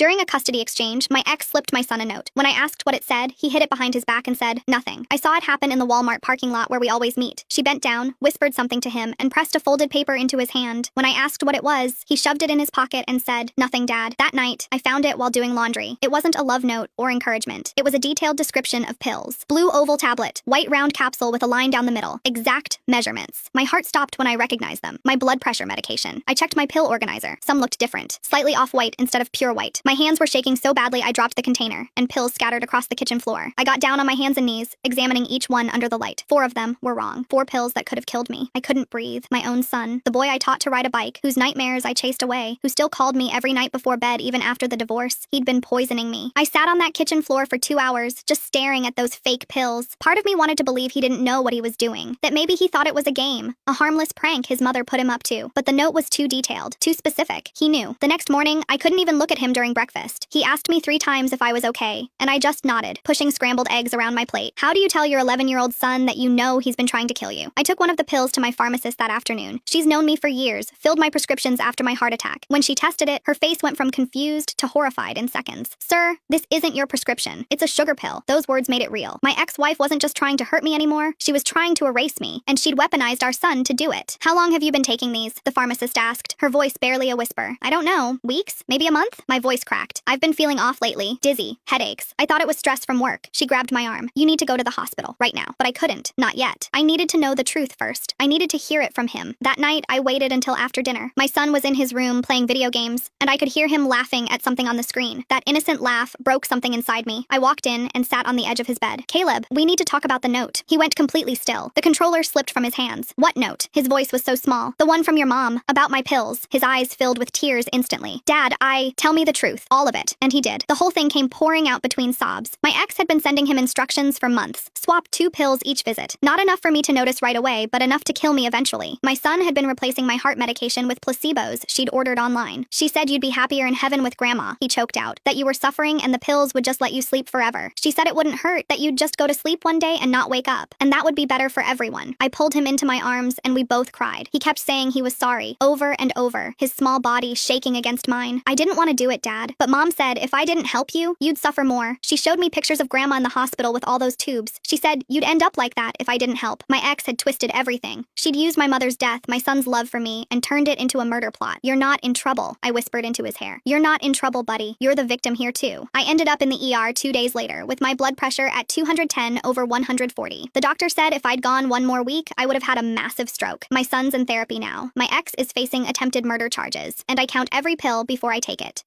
During a custody exchange, my ex slipped my son a note. When I asked what it said, he hid it behind his back and said, "Nothing." I saw it happen in the Walmart parking lot where we always meet. She bent down, whispered something to him, and pressed a folded paper into his hand. When I asked what it was, he shoved it in his pocket and said, "Nothing, Dad." That night, I found it while doing laundry. It wasn't a love note or encouragement. It was a detailed description of pills. Blue oval tablet, white round capsule with a line down the middle. Exact measurements. My heart stopped when I recognized them. My blood pressure medication. I checked my pill organizer. Some looked different. Slightly off-white instead of pure white. My hands were shaking so badly I dropped the container, and pills scattered across the kitchen floor. I got down on my hands and knees, examining each one under the light. 4 of them were wrong. 4 pills that could have killed me. I couldn't breathe. My own son. The boy I taught to ride a bike, whose nightmares I chased away, who still called me every night before bed even after the divorce. He'd been poisoning me. I sat on that kitchen floor for 2 hours, just staring at those fake pills. Part of me wanted to believe he didn't know what he was doing, that maybe he thought it was a game, a harmless prank his mother put him up to. But the note was too detailed, too specific. He knew. The next morning, I couldn't even look at him during breakfast. He asked me 3 times if I was okay, and I just nodded, pushing scrambled eggs around my plate. How do you tell your 11-year-old son that you know he's been trying to kill you? I took one of the pills to my pharmacist that afternoon. She's known me for years, filled my prescriptions after my heart attack. When she tested it, her face went from confused to horrified in seconds. "Sir, this isn't your prescription. It's a sugar pill." Those words made it real. My ex-wife wasn't just trying to hurt me anymore. She was trying to erase me, and she'd weaponized our son to do it. "How long have you been taking these?" the pharmacist asked, her voice barely a whisper. "I don't know. Weeks? Maybe a month?" My voice cracked. "I've been feeling off lately. Dizzy. Headaches. I thought it was stress from work." She grabbed my arm. "You need to go to the hospital. Right now." But I couldn't. Not yet. I needed to know the truth first. I needed to hear it from him. That night, I waited until after dinner. My son was in his room playing video games, and I could hear him laughing at something on the screen. That innocent laugh broke something inside me. I walked in and sat on the edge of his bed. "Caleb, we need to talk about the note." He went completely still. The controller slipped from his hands. "What note?" His voice was so small. "The one from your mom. About my pills." His eyes filled with tears instantly. "Dad, tell me the truth. All of it." And he did. The whole thing came pouring out between sobs. My ex had been sending him instructions for months. Swap 2 pills each visit. Not enough for me to notice right away, but enough to kill me eventually. My son had been replacing my heart medication with placebos she'd ordered online. "She said you'd be happier in heaven with grandma," he choked out. "That you were suffering and the pills would just let you sleep forever. She said it wouldn't hurt, that you'd just go to sleep one day and not wake up. And that would be better for everyone." I pulled him into my arms and we both cried. He kept saying he was sorry, over and over, his small body shaking against mine. "I didn't want to do it, Dad. But Mom said if I didn't help you, you'd suffer more. She showed me pictures of Grandma in the hospital with all those tubes. She said you'd end up like that if I didn't help." My ex had twisted everything. She'd used my mother's death, my son's love for me, and turned it into a murder plot. "You're not in trouble," I whispered into his hair. "You're not in trouble, buddy. You're the victim here too." I ended up in the ER 2 days later with my blood pressure at 210/140. The doctor said if I'd gone 1 more week, I would have had a massive stroke. My son's in therapy now. My ex is facing attempted murder charges, and I count every pill before I take it.